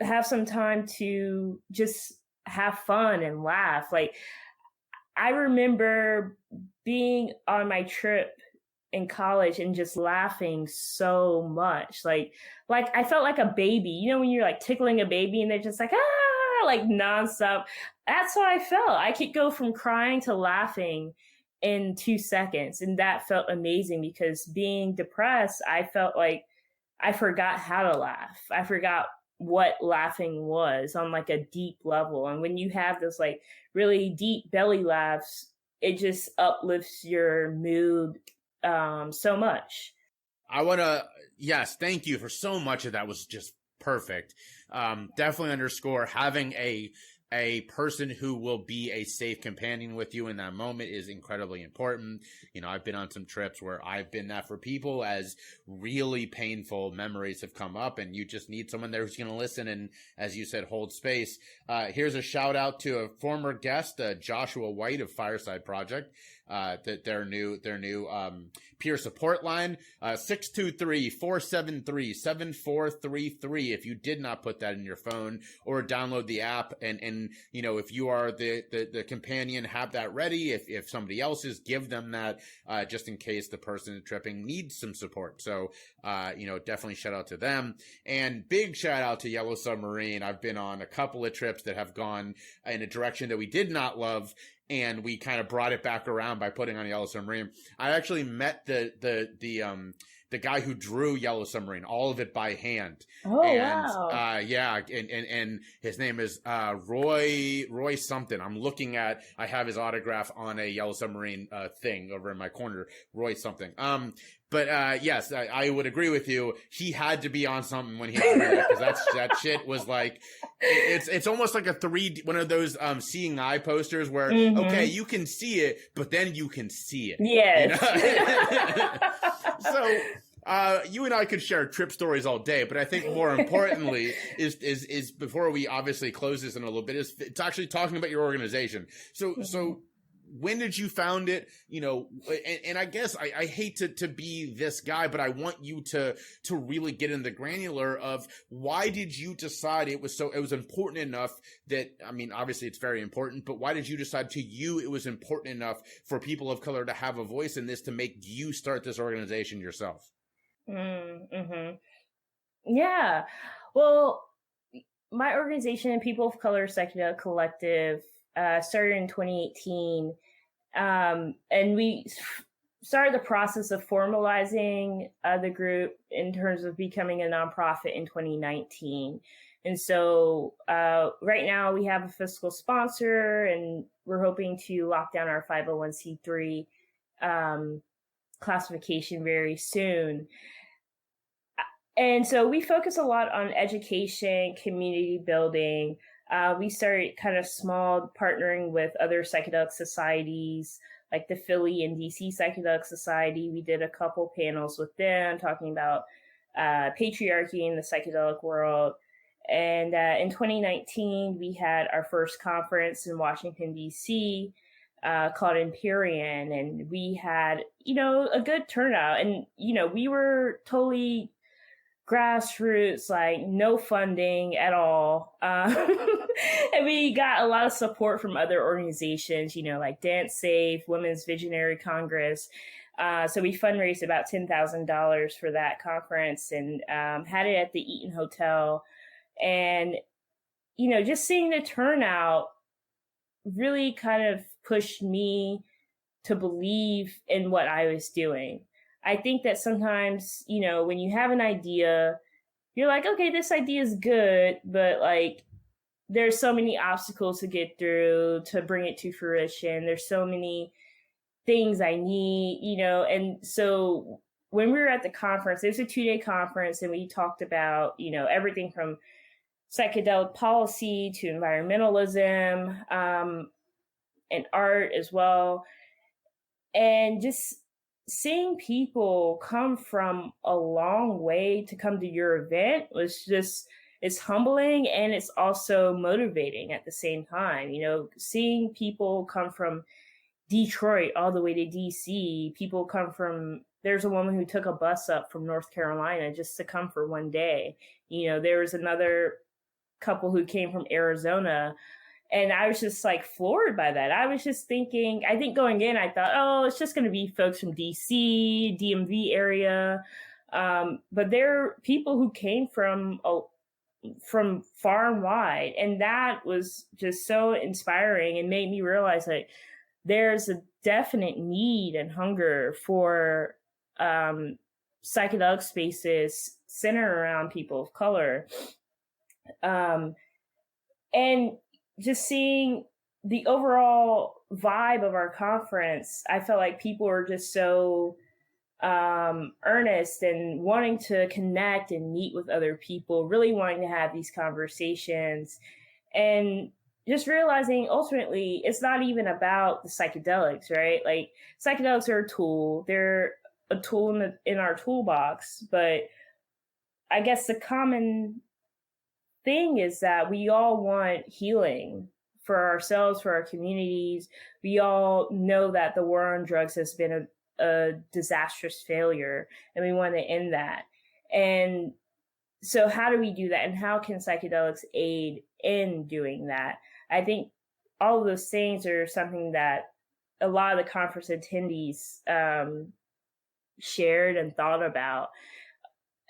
have some time to just have fun and laugh. Like, I remember being on my trip in college and just laughing so much. Like I felt like a baby, you know, when you're like tickling a baby and they're just like, like nonstop. That's how I felt. I could go from crying to laughing in 2 seconds. And that felt amazing, because being depressed, I felt like I forgot how to laugh. I forgot what laughing was on like a deep level. And when you have those like really deep belly laughs, it just uplifts your mood so much.
Yes, thank you for so much of that. Was just perfect. Definitely underscore having a person who will be a safe companion with you in that moment is incredibly important. You know, I've been on some trips where I've been that for people, as really painful memories have come up, and you just need someone there who's going to listen and, as you said, hold space. Here's a shout out to a former guest, Joshua White of Fireside Project. That their new peer support line, 623-473-7433. If you did not put that in your phone, or download the app, and you know, if you are the companion, have that ready. If somebody else is, give them that, just in case the person tripping needs some support. So, you know, definitely shout out to them, and big shout out to Yellow Submarine. I've been on a couple of trips that have gone in a direction that we did not love, and we kind of brought it back around by putting on Yellow Submarine. I actually met the guy who drew Yellow Submarine, all of it by hand.
Oh,
and,
wow.
Yeah, and his name is Roy something. I have his autograph on a Yellow Submarine thing over in my corner. Roy something. But yes, I would agree with you. He had to be on something when he drew it, because that shit was like, it's almost like one of those seeing eye posters where, okay, you can see it, but then you can see it.
Yes.
You know? So you and I could share trip stories all day, but I think more importantly is before we obviously close this in a little bit, it's actually talking about your organization. So when did you found it? You know, and I guess I hate to be this guy, but I want you to really get in the granular of, why did you decide it was important enough that, I mean, obviously it's very important, but why did you decide it was important enough for people of color to have a voice in this, to make you start this organization yourself?
Mm-hmm. Yeah. Well, my organization, People of Color Psychedelic Collective, started in 2018. And we started the process of formalizing the group in terms of becoming a nonprofit in 2019. And so right now we have a fiscal sponsor, and we're hoping to lock down our 501c3 classification very soon. And so we focus a lot on education, community building, We started kind of small, partnering with other psychedelic societies, like the Philly and DC Psychedelic Society. We did a couple panels with them talking about patriarchy in the psychedelic world. And in 2019, we had our first conference in Washington, D.C., called Empyrean. And we had, a good turnout. And, we were totally grassroots, like no funding at all. And we got a lot of support from other organizations, like Dance Safe, Women's Visionary Congress. So we fundraised about $10,000 for that conference and had it at the Eaton Hotel. And, just seeing the turnout really kind of pushed me to believe in what I was doing. I think that sometimes, when you have an idea, you're like, okay, this idea is good, but like, there's so many obstacles to get through to bring it to fruition. There's so many things I need, and so when we were at the conference, it was a 2-day conference, and we talked about, everything from psychedelic policy to environmentalism, and art as well. And just seeing people come from a long way to come to your event was just, it's humbling, and it's also motivating at the same time. Seeing people come from Detroit all the way to DC, people come from, there's a woman who took a bus up from North Carolina just to come for one day. There was another couple who came from Arizona. And I was just like floored by that. I was just thinking, I think going in, I thought, oh, it's just going to be folks from DC, DMV area. But there are people who came from far and wide. And that was just so inspiring and made me realize that there's a definite need and hunger for psychedelic spaces centered around people of color. And just seeing the overall vibe of our conference, I felt like people were just so earnest and wanting to connect and meet with other people, really wanting to have these conversations, and just realizing ultimately it's not even about the psychedelics, right? Like, psychedelics are a tool. They're a tool in our toolbox, but I guess the common thing is that we all want healing for ourselves, for our communities. We all know that the war on drugs has been a disastrous failure, and we want to end that. And so how do we do that? And how can psychedelics aid in doing that? I think all of those things are something that a lot of the conference attendees shared and thought about.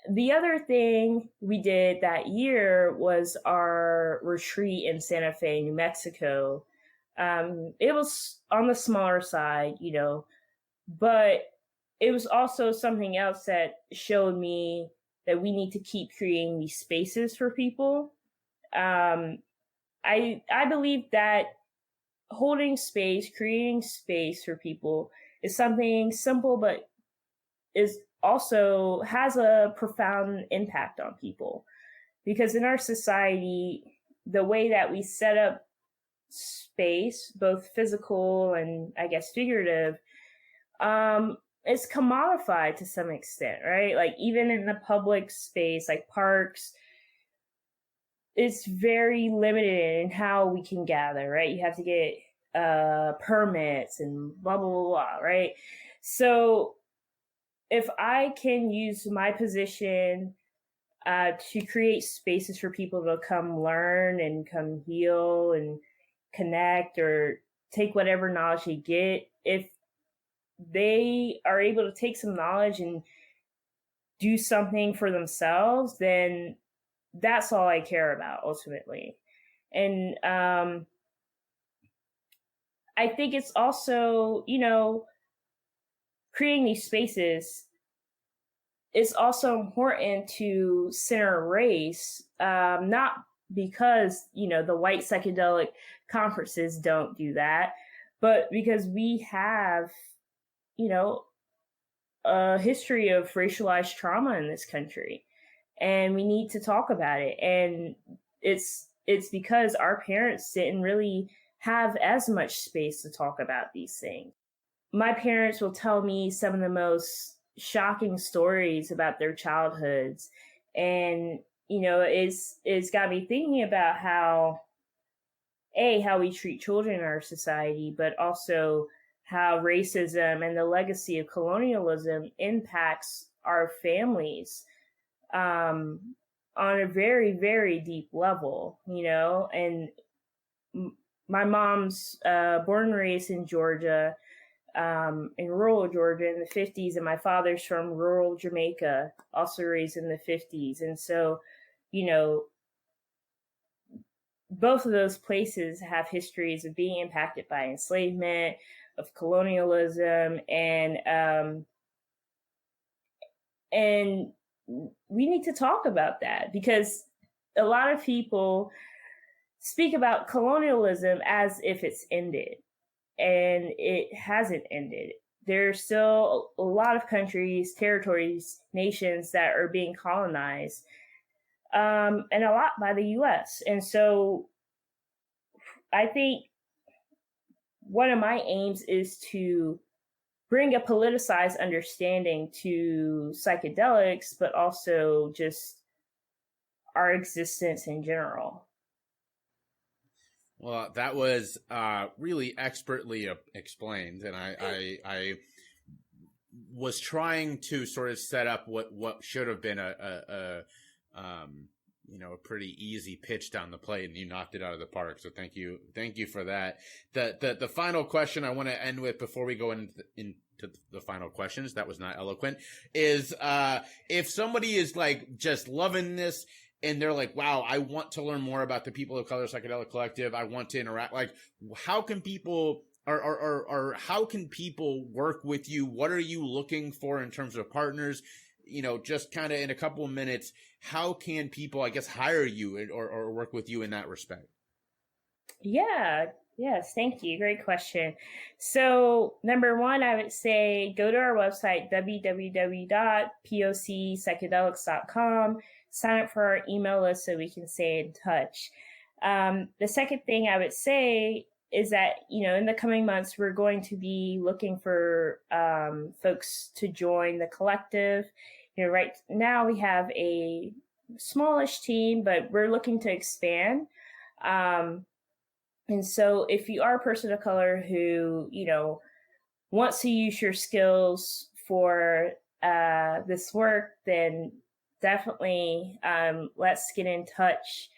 The other thing we did that year was our retreat in Santa Fe, New Mexico. It was on the smaller side, but it was also something else that showed me that we need to keep creating these spaces for people. I believe that holding space, creating space for people is something simple, but is also has a profound impact on people. Because in our society, the way that we set up space, both physical and I guess figurative, it's commodified to some extent, right? Like even in the public space, like parks, it's very limited in how we can gather, right? You have to get permits and blah, blah, blah, blah, right? So if I can use my position to create spaces for people to come learn and come heal and connect or take whatever knowledge they get, if they are able to take some knowledge and do something for themselves, then that's all I care about ultimately. And I think it's also, creating these spaces, it's also important to center race, not because, the white psychedelic conferences don't do that, but because we have, a history of racialized trauma in this country, and we need to talk about it. And it's it's because our parents didn't really have as much space to talk about these things. My parents will tell me some of the most shocking stories about their childhoods. And, it's got me thinking about how we treat children in our society, but also how racism and the legacy of colonialism impacts our families on a very, very deep level, and my mom's born and raised in Georgia, in rural Georgia in the 50s, and my father's from rural Jamaica, also raised in the 50s. And so, both of those places have histories of being impacted by enslavement, of colonialism, and we need to talk about that, because a lot of people speak about colonialism as if it's ended, and it hasn't ended. There's still a lot of countries, territories, nations that are being colonized, and a lot by the US. And so I think one of my aims is to bring a politicized understanding to psychedelics, but also just our existence in general.
Well, that was really expertly explained, and I was trying to sort of set up what should have been a pretty easy pitch down the plate, and you knocked it out of the park. So thank you for that. The final question I want to end with before we go into the final questions, that was not eloquent, is if somebody is like just loving this, and they're like, wow, I want to learn more about the People of Color Psychedelic Collective, I want to interact, like, how can people or how can people work with you? What are you looking for in terms of partners? Just kind of in a couple of minutes, how can people, I guess, hire you or work with you in that respect?
Yeah. Yes. Thank you. Great question. So number one, I would say go to our website, www.poccpsychedelics.com. Sign up for our email list so we can stay in touch. The second thing I would say is that, in the coming months, we're going to be looking for folks to join the collective. Right now we have a smallish team, but we're looking to expand. And so if you are a person of color who, wants to use your skills for this work, then definitely let's get in touch.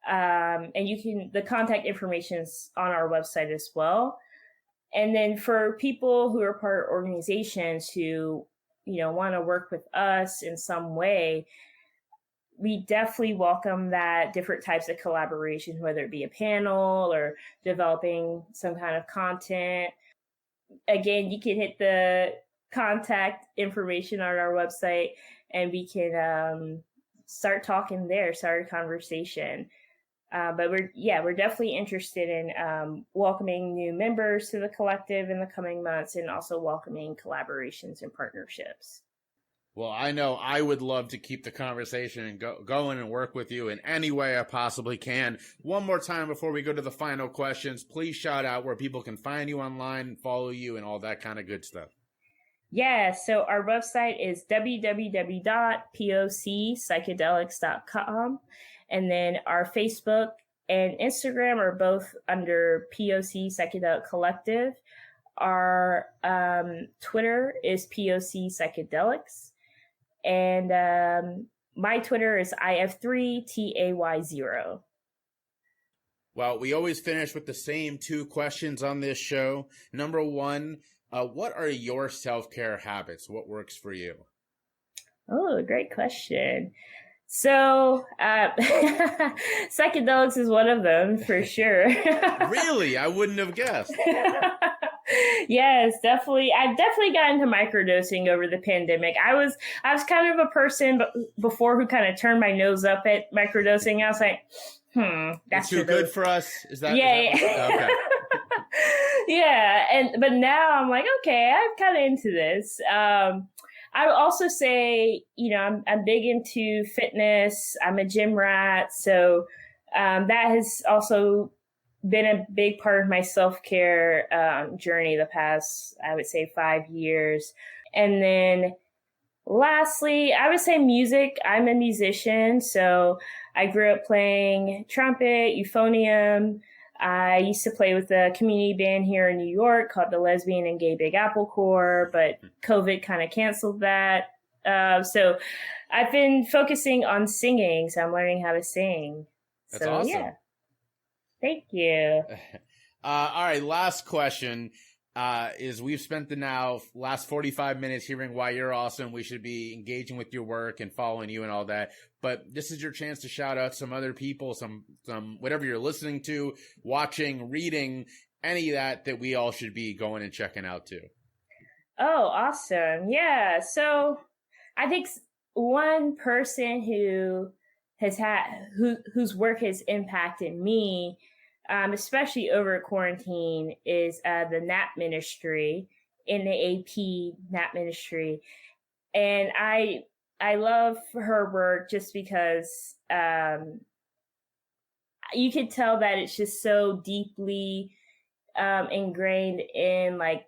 And the contact information is on our website as well. And then for people who are part of organizations who, want to work with us in some way, we definitely welcome that, different types of collaboration, whether it be a panel or developing some kind of content. Again, you can hit the contact information on our website, and we can start talking there, start a conversation. But we're definitely interested in welcoming new members to the collective in the coming months, and also welcoming collaborations and partnerships.
Well, I know I would love to keep the conversation and going and work with you in any way I possibly can. One more time before we go to the final questions, please shout out where people can find you online, follow you, and all that kind of good stuff.
Yeah, so our website is www.poccpsychedelics.com. And then our Facebook and Instagram are both under POC Psychedelic Collective. Our Twitter is POC Psychedelics. And my Twitter is IF3TAY0.
Well, we always finish with the same two questions on this show. Number one, what are your self-care habits? What works for you?
Oh, great question. So, psychedelics is one of them for sure.
Really? I wouldn't have guessed.
Yes, definitely. I definitely got into microdosing over the pandemic. I was kind of a person before who kind of turned my nose up at microdosing. I was like,
that's too good for us. Is that?
Yeah.
Okay.
Yeah, but now I'm like, okay, I'm kind of into this. I would also say, I'm big into fitness. I'm a gym rat. So That has also been a big part of my self-care journey the past, I would say, 5 years. And then lastly, I would say music. I'm a musician, so I grew up playing trumpet, euphonium. I used to play with a community band here in New York called the Lesbian and Gay Big Apple Corps, but COVID kind of canceled that. So I've been focusing on singing, so I'm learning how to sing.
That's awesome.
Yeah. Thank you.
All right, last question. Is we've spent the last 45 minutes hearing why you're awesome. We should be engaging with your work and following you and all that. But this is your chance to shout out some other people, some whatever you're listening to, watching, reading, any of that we all should be going and checking out too.
Oh, awesome. Yeah. So I think one person whose work has impacted me, especially over quarantine, is the NAP ministry, NAAP NAP ministry. And I love her work just because you could tell that it's just so deeply ingrained in like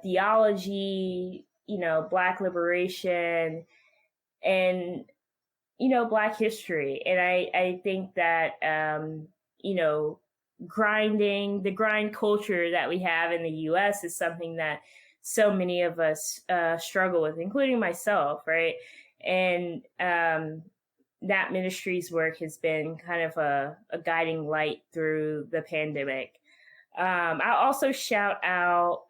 theology, Black liberation, and Black history. And I think that the grind culture that we have in the US is something that so many of us struggle with, including myself, right? And that ministry's work has been kind of a guiding light through the pandemic. I'll also shout out,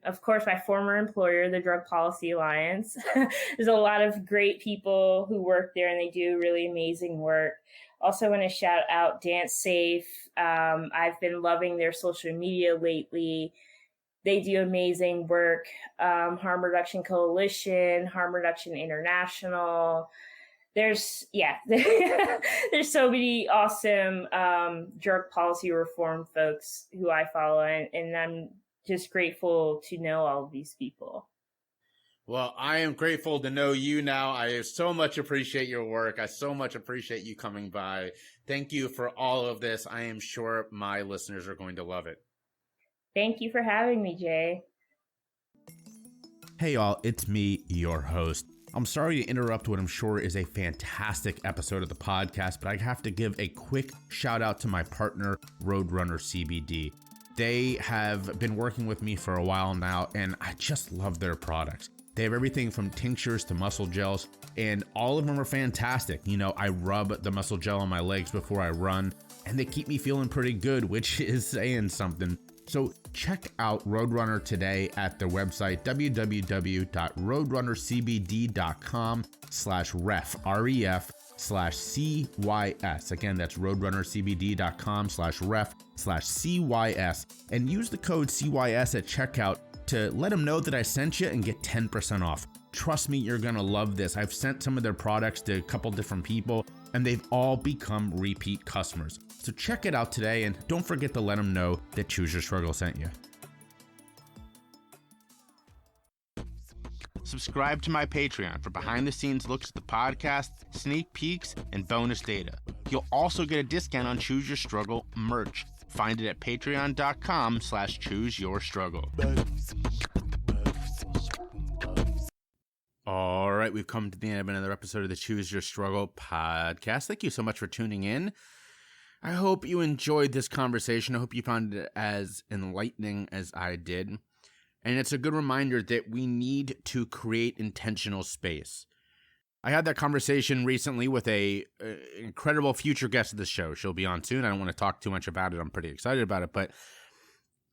of course, my former employer, the Drug Policy Alliance. There's a lot of great people who work there, and they do really amazing work. Also want to shout out Dance Safe. I've been loving their social media lately. They do amazing work. Harm Reduction Coalition, Harm Reduction International. There's so many awesome drug policy reform folks who I follow, and I'm just grateful to know all of these people.
Well, I am grateful to know you now. I so much appreciate your work. I so much appreciate you coming by. Thank you for all of this. I am sure my listeners are going to love it.
Thank you for having me, Jay.
Hey, y'all, it's me, your host. I'm sorry to interrupt what I'm sure is a fantastic episode of the podcast, but I have to give a quick shout out to my partner, Roadrunner CBD. They have been working with me for a while now, and I just love their products. They have everything from tinctures to muscle gels, and all of them are fantastic. I rub the muscle gel on my legs before I run, and they keep me feeling pretty good, which is saying something. So check out Roadrunner today at their website, www.roadrunnercbd.com/ref, REF/CYS. Again, that's roadrunnercbd.com/ref/CYS, and use the code CYS at checkout to let them know that I sent you and get 10% off. Trust me, you're going to love this. I've sent some of their products to a couple different people, and they've all become repeat customers. So check it out today, and don't forget to let them know that Choose Your Struggle sent you. Subscribe to my Patreon for behind-the-scenes looks at the podcast, sneak peeks, and bonus data. You'll also get a discount on Choose Your Struggle merch. Find it at patreon.com/chooseyourstruggle. All right, we've come to the end of another episode of the Choose Your Struggle podcast. Thank you so much for tuning in. I hope you enjoyed this conversation. I hope you found it as enlightening as I did. And it's a good reminder that we need to create intentional space. I had that conversation recently with a incredible future guest of the show. She'll be on soon. I don't want to talk too much about it. I'm pretty excited about it. But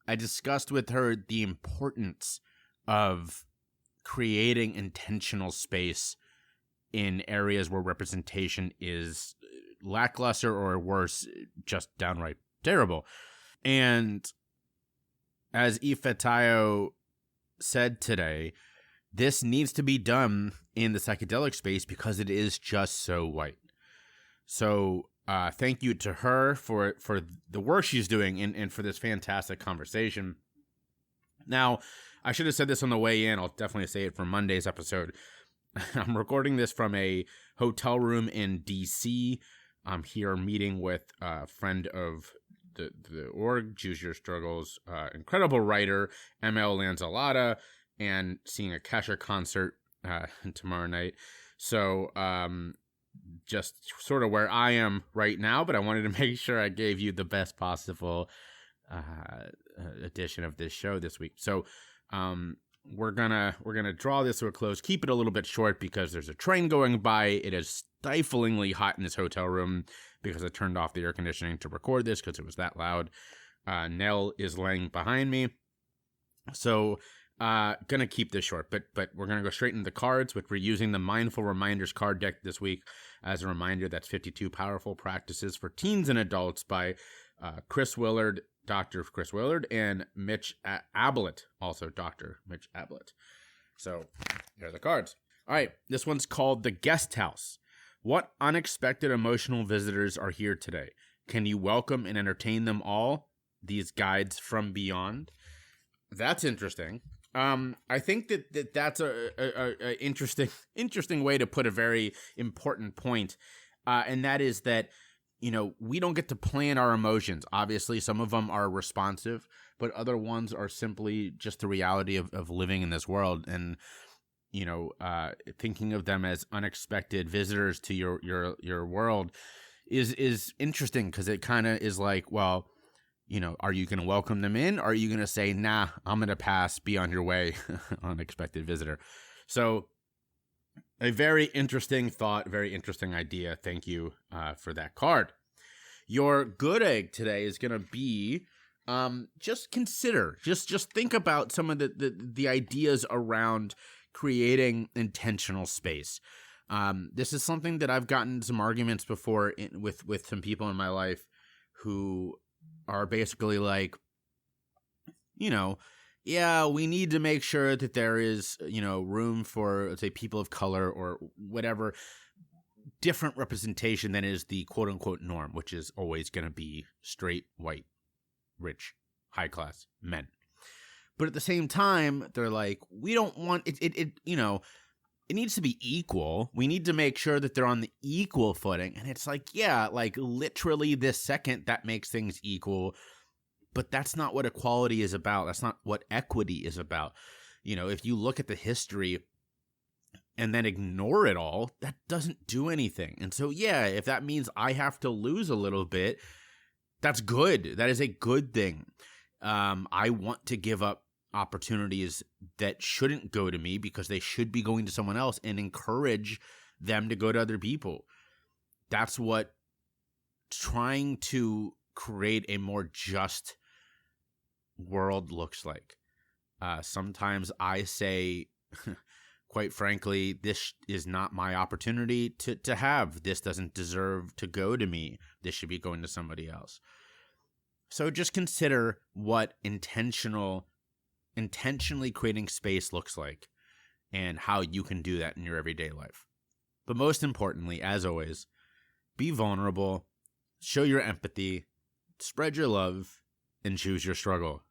I discussed with her the importance of creating intentional space in areas where representation is lackluster or worse, just downright terrible. And as Ifetayo said today, this needs to be done in the psychedelic space because it is just so white. So thank you to her for the work she's doing and for this fantastic conversation. Now, I should have said this on the way in. I'll definitely say it for Monday's episode. I'm recording this from a hotel room in DC. I'm here meeting with a friend of the org, Choose Your Struggles, incredible writer, ML Lanzalata, and seeing a Kesha concert tomorrow night. So just sort of where I am right now, but I wanted to make sure I gave you the best possible edition of this show this week. So we're gonna draw this to a close, keep it a little bit short because there's a train going by. It is stiflingly hot in this hotel room because I turned off the air conditioning to record this because it was that loud. Nell is laying behind me. So gonna keep this short, but we're gonna go straight into the cards, which we're using the Mindful Reminders card deck this week as a reminder. That's 52 Powerful Practices for Teens and Adults by Dr. Chris Willard, and Mitch Ablett, also Dr. Mitch Ablett. So here are the cards. All right, this one's called The Guest House. What unexpected emotional visitors are here today? Can you welcome and entertain them all? These guides from beyond. That's interesting. I think that's a interesting way to put a very important point, and that is that, you know, we don't get to plan our emotions. Obviously, some of them are responsive, but other ones are simply just the reality of living in this world. And, you know, thinking of them as unexpected visitors to your world is interesting because it kind of is like, well, you know, are you going to welcome them in? Or are you going to say, nah, I'm going to pass, be on your way, unexpected visitor? So a very interesting thought, very interesting idea. Thank you for that card. Your good egg today is going to be just consider, just think about some of the ideas around creating intentional space. This is something that I've gotten some arguments before with some people in my life who are basically like, you know, yeah, we need to make sure that there is, you know, room for, let's say, people of color or whatever different representation than is the quote unquote norm, which is always going to be straight, white, rich, high class men. But at the same time, they're like, we don't want it, you know, it needs to be equal. We need to make sure that they're on the equal footing. And it's like, yeah, like literally this second that makes things equal. But that's not what equality is about. That's not what equity is about. You know, if you look at the history and then ignore it all, that doesn't do anything. And so, yeah, if that means I have to lose a little bit, that's good. That is a good thing. I want to give up opportunities that shouldn't go to me because they should be going to someone else and encourage them to go to other people. That's what trying to create a more just world looks like. Sometimes I say, quite frankly, this is not my opportunity to have. This doesn't deserve to go to me. This should be going to somebody else. So just consider what intentionally creating space looks like and how you can do that in your everyday life. But most importantly, as always, be vulnerable, show your empathy, spread your love, and choose your struggle.